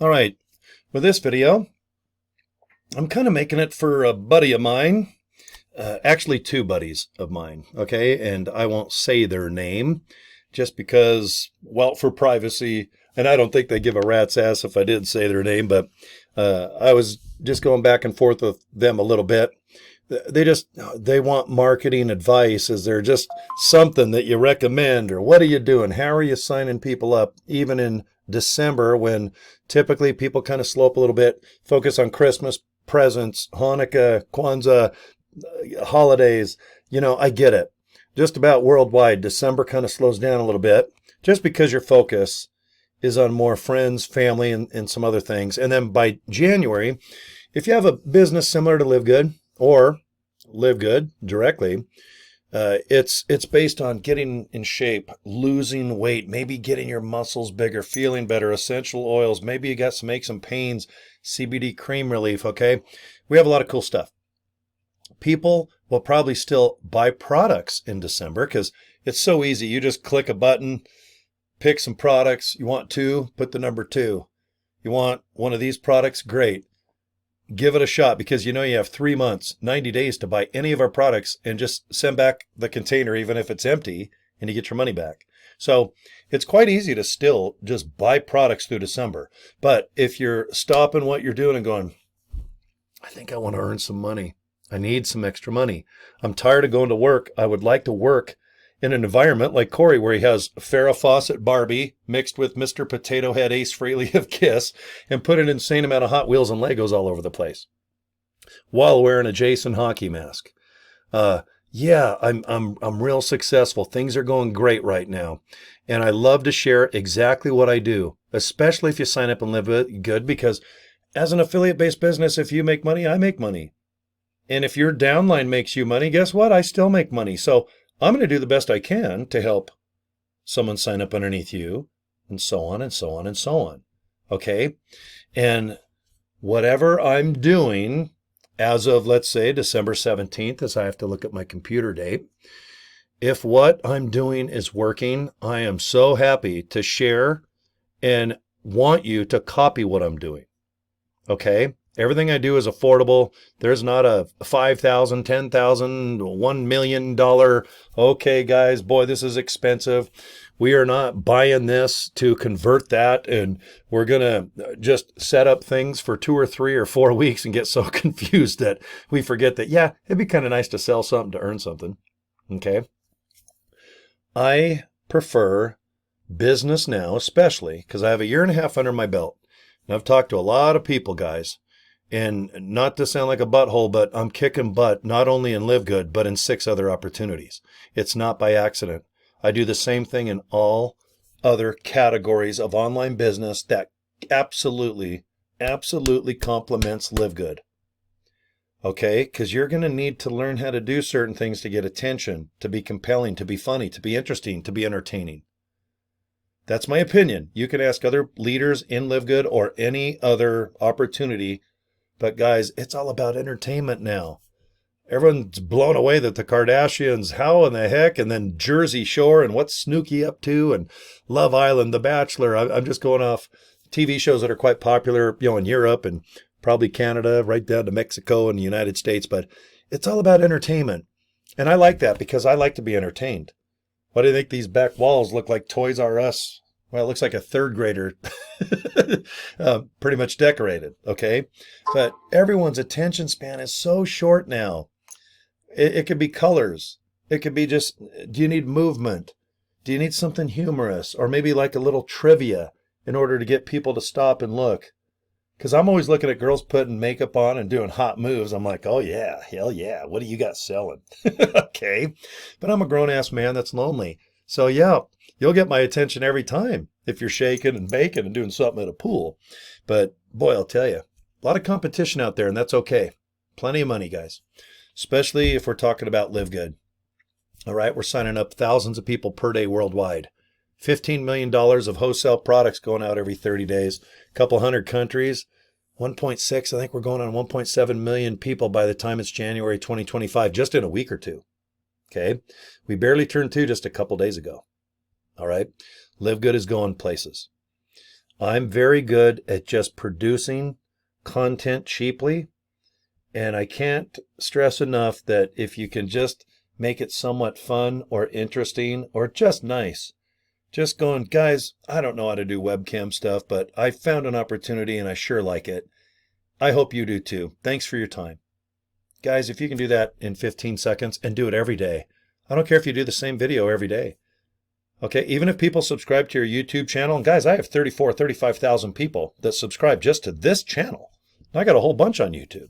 All right, with this video, I'm kind of making it for a buddy of mine, actually two buddies of mine, okay? And I won't say their name just because, well, for privacy, and I don't think they give a rat's ass if I did say their name, but I was just going back and forth with them a little bit. They want marketing advice. Is there just something that you recommend, or what are you doing? How are you signing people up even in December when typically people kind of slow up a little bit, focus on Christmas presents, Hanukkah, Kwanzaa, holidays? I get it. Just about worldwide, December kind of slows down a little bit just because your focus is on more friends, family, and some other things. And then by January, if you have a business similar to LiveGood or LiveGood directly, it's based on getting in shape, losing weight, maybe getting your muscles bigger, feeling better, essential oils. Maybe you got some aches and pains, CBD cream relief. Okay, we have a lot of cool stuff. People will probably still buy products in December because it's so easy. You just click a button, pick some products. You want two, put the number 2. You want one of these products? Great. Give it a shot because you have 3 months, 90 days to buy any of our products and just send back the container even if it's empty and you get your money back. So it's quite easy to still just buy products through December. But if you're stopping what you're doing and going, I think I want to earn some money. I need some extra money. I'm tired of going to work. I would like to work in an environment like Cory, where he has Farrah Fawcett Barbie mixed with Mr. Potato Head Ace Frehley of Kiss and put an insane amount of Hot Wheels and Legos all over the place while wearing a Jason hockey mask. Yeah, I'm real successful. Things are going great right now. And I love to share exactly what I do, especially if you sign up and live good, because as an affiliate-based business, if you make money, I make money. And if your downline makes you money, guess what? I still make money. So I'm going to do the best I can to help someone sign up underneath you, and so on and so on and so on. Okay? And whatever I'm doing as of, let's say, December 17th, as I have to look at my computer date, if what I'm doing is working, I am so happy to share and want you to copy what I'm doing. Okay? Everything I do is affordable. There's not a $5,000, $10,000, $1 million, okay, guys, boy, this is expensive. We are not buying this to convert that, and we're going to just set up things for 2 or 3 or 4 weeks and get so confused that we forget that, yeah, it'd be kind of nice to sell something to earn something. Okay? I prefer business now, especially because I have a year and a half under my belt. And I've talked to a lot of people, guys. And not to sound like a butthole, but I'm kicking butt not only in LiveGood, but in 6 other opportunities. It's not by accident. I do the same thing in all other categories of online business that absolutely complements LiveGood. Okay? Because you're going to need to learn how to do certain things to get attention, to be compelling, to be funny, to be interesting, to be entertaining. That's my opinion. You can ask other leaders in LiveGood or any other opportunity. But guys, it's all about entertainment now. Everyone's blown away that the Kardashians, how in the heck, and then Jersey Shore, and what's Snooki up to, and Love Island, The Bachelor. I'm just going off TV shows that are quite popular, in Europe and probably Canada, right down to Mexico and the United States. But it's all about entertainment. And I like that because I like to be entertained. Why do you think these back walls look like Toys R Us? Well, it looks like a 3rd grader pretty much decorated, okay? But everyone's attention span is so short now. It could be colors. It could be just, do you need movement? Do you need something humorous? Or maybe like a little trivia in order to get people to stop and look? Because I'm always looking at girls putting makeup on and doing hot moves. I'm like, oh yeah, hell yeah, what do you got selling? Okay, but I'm a grown-ass man that's lonely. So yeah, you'll get my attention every time if you're shaking and baking and doing something at a pool. But boy, I'll tell you, a lot of competition out there, and that's okay. Plenty of money, guys, especially if we're talking about LiveGood. All right, we're signing up thousands of people per day worldwide. $15 million of wholesale products going out every 30 days, a couple hundred countries, 1.6, I think we're going on 1.7 million people by the time it's January 2025, just in a week or two. Okay, we barely turned 2 just a couple days ago. All right, LiveGood is going places. I'm very good at just producing content cheaply. And I can't stress enough that if you can just make it somewhat fun or interesting or just nice, just going, guys, I don't know how to do webcam stuff, but I found an opportunity and I sure like it. I hope you do too. Thanks for your time. Guys, if you can do that in 15 seconds and do it every day, I don't care if you do the same video every day. Okay, even if people subscribe to your YouTube channel, and guys, I have 35,000 people that subscribe just to this channel. I got a whole bunch on YouTube.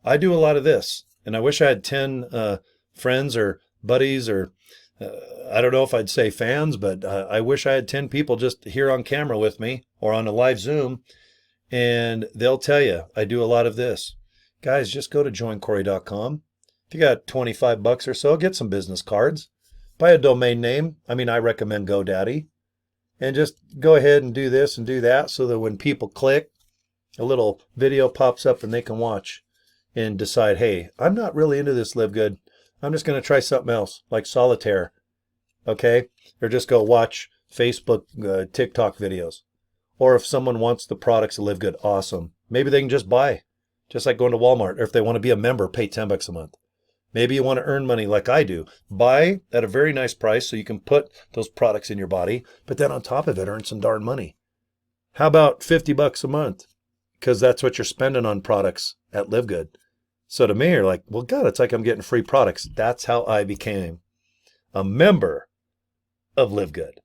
I do a lot of this, and I wish I had 10 friends or buddies or I don't know if I'd say fans, but I wish I had 10 people just here on camera with me or on a live Zoom, and they'll tell you I do a lot of this. Guys, just go to joincory.com. If you got 25 bucks or so, get some business cards. Buy a domain name. I mean, I recommend GoDaddy. And just go ahead and do this and do that so that when people click, a little video pops up and they can watch and decide, hey, I'm not really into this Live Good. I'm just going to try something else like solitaire. Okay? Or just go watch Facebook, TikTok videos. Or if someone wants the products of Live Good, awesome. Maybe they can just buy, just like going to Walmart. Or if they want to be a member, pay 10 bucks a month. Maybe you want to earn money like I do. Buy at a very nice price so you can put those products in your body, but then on top of it, earn some darn money. How about 50 bucks a month? Because that's what you're spending on products at Live Good. So to me, you're like, well, God, it's like I'm getting free products. That's how I became a member of Live Good.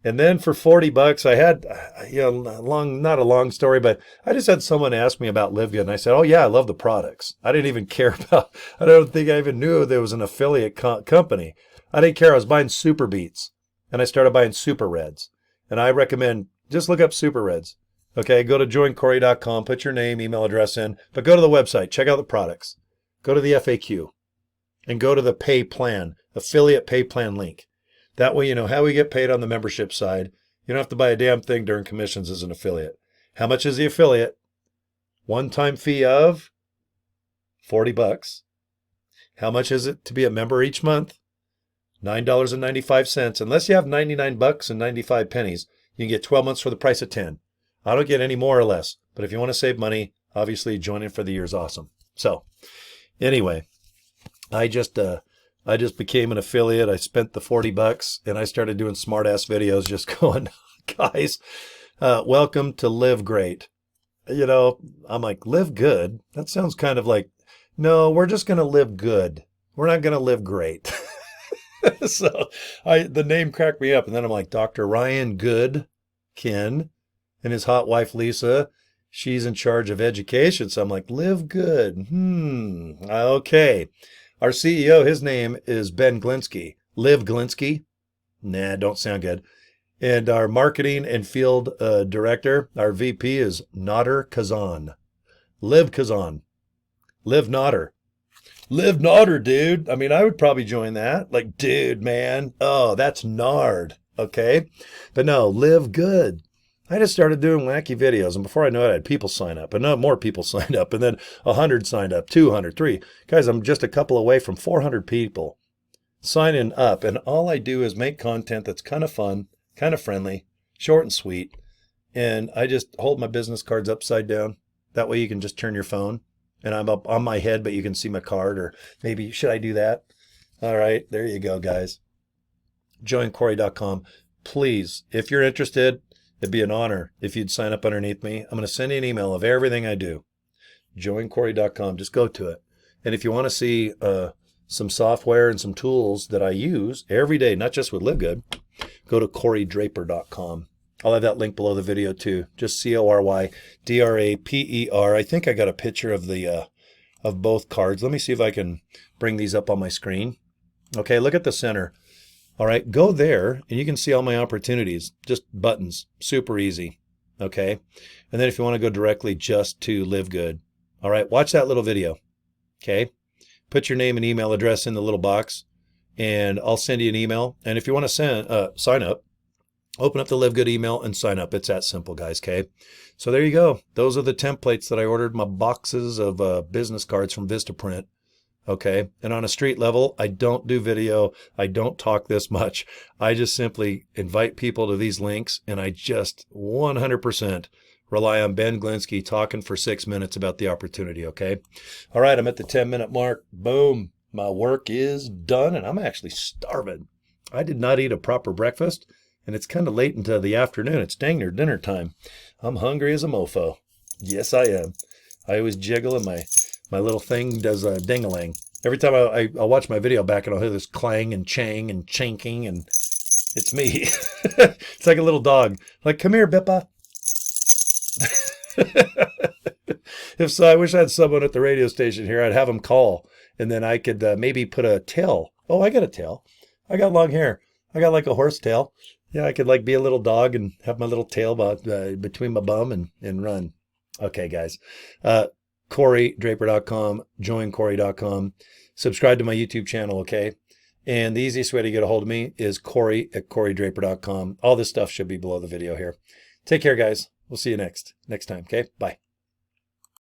And then for 40 bucks, I had, not a long story, but I just had someone ask me about Live Good. And I said, oh, yeah, I love the products. I didn't even care about, I don't think I even knew there was an affiliate company. I didn't care. I was buying Super Beats. And I started buying Super Reds. And I recommend, just look up Super Reds. Okay, go to joincory.com, put your name, email address in, but go to the website, check out the products. Go to the FAQ and go to the pay plan, affiliate pay plan link. That way you know how we get paid on the membership side. You don't have to buy a damn thing during commissions as an affiliate. How much is the affiliate? One-time fee of 40 bucks. How much is it to be a member each month? $9.95. Unless you have 99 bucks and 95 pennies, you can get 12 months for the price of 10. I don't get any more or less, but if you want to save money, obviously joining for the year is awesome. So anyway, I just became an affiliate. I spent the 40 bucks and I started doing smart ass videos just going, guys, welcome to Live Great. You know, I'm like, Live Good? That sounds kind of like, no, we're just going to live good. We're not going to live great. So the name cracked me up. And then I'm like, Dr. Ryan Goodkin and his hot wife, Lisa, she's in charge of education. So I'm like, Live Good. Okay. Our CEO, his name is Ben Glinsky. Liv Glinsky? Nah, don't sound good. And our marketing and field director, our VP, is Nader Kazan. Liv Kazan. Liv Nader. Liv Nader, dude. I mean, I would probably join that. Like, dude, man. Oh, that's Nard. Okay? But no, Live Good. I just started doing wacky videos, and before I know it, I had people sign up, and more people signed up, and then 100 signed up, 200, 3. Guys, I'm just a couple away from 400 people signing up, and all I do is make content that's kind of fun, kind of friendly, short and sweet, and I just hold my business cards upside down. That way you can just turn your phone, and I'm up on my head, but you can see my card, or maybe, should I do that? All right, there you go, guys. joincory.com. Please, if you're interested, it'd be an honor if you'd sign up underneath me. I'm going to send you an email of everything I do. joincory.com. Just go to it. And if you want to see some software and some tools that I use every day, not just with Live Good, go to corydraper.com. I'll have that link below the video too. Just CORYDRAPER. I think I got a picture of the of both cards. Let me see if I can bring these up on my screen. Okay, look at the center. All right, go there and you can see all my opportunities, just buttons, super easy, okay? And then if you want to go directly just to Live Good, all right, watch that little video, okay? Put your name and email address in the little box and I'll send you an email. And if you want to sign up, open up the Live Good email and sign up. It's that simple, guys, okay? So there you go. Those are the templates that I ordered, my boxes of business cards from Vistaprint. Okay. And on a street level, I don't do video. I don't talk this much. I just simply invite people to these links, and I just 100% rely on Ben Glinsky talking for 6 minutes about the opportunity. Okay. All right. I'm at the 10-minute mark. Boom. My work is done, and I'm actually starving. I did not eat a proper breakfast, and it's kind of late into the afternoon. It's dang near dinner time. I'm hungry as a mofo. Yes, I am. I always jiggle, and my little thing does a ding-a-ling. Every time I'll watch my video back, and I'll hear this clang and chang and chanking, and it's me. It's like a little dog. Like, come here, Bippa. If so, I wish I had someone at the radio station here. I'd have them call, and then I could maybe put a tail. Oh, I got a tail. I got long hair. I got like a horse tail. Yeah, I could like be a little dog and have my little tail between my bum and run. Okay, guys. CoryDraper.com, joincory.com. Subscribe to my YouTube channel, okay? And the easiest way to get a hold of me is Cory at CoryDraper.com. All this stuff should be below the video here. Take care, guys. We'll see you next time, okay? Bye.